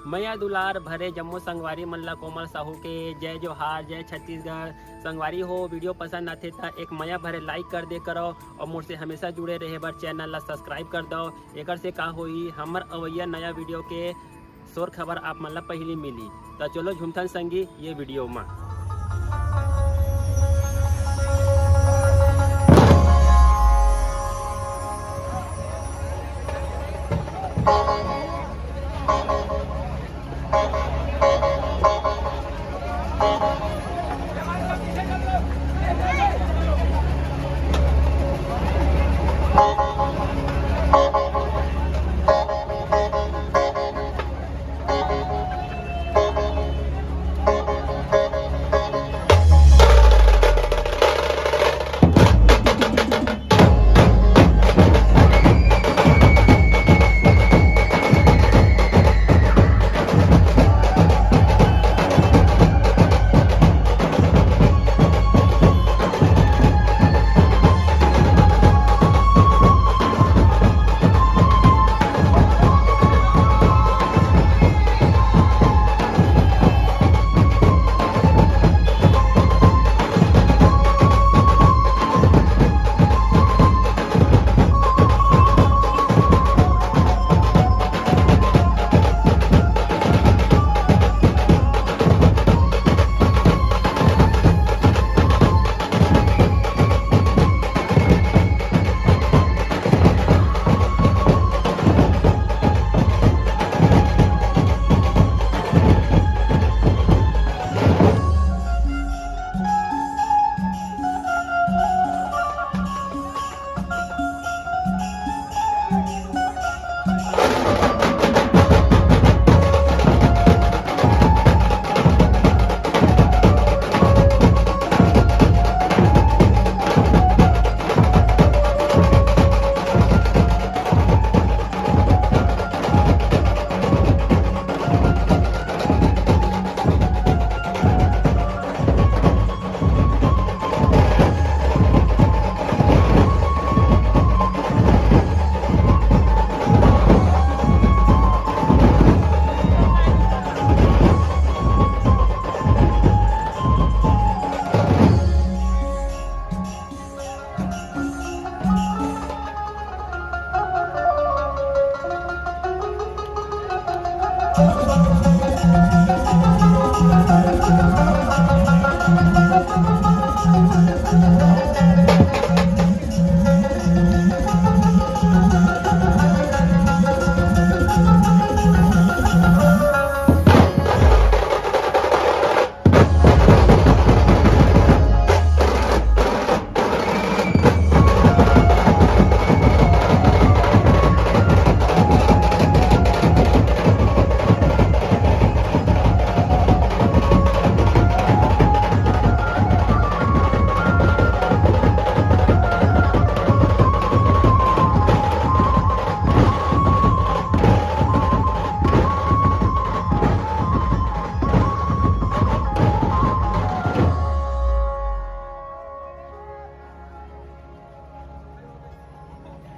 मैया दुलार भरे जम्मू संगवारी मल्ला कोमल साहू के जय जोहार, जय छत्तीसगढ़। संगवारी हो वीडियो पसंद आते तो एक मैया भरे लाइक कर दे करो और मुझसे हमेशा जुड़े रहे बर चैनल ला सब्सक्राइब कर दो। एक से का होई हमर अवैया नया वीडियो के शोर खबर आप मन ला पहली मिली। तो चलो झुमथन संगी ये वीडियो में।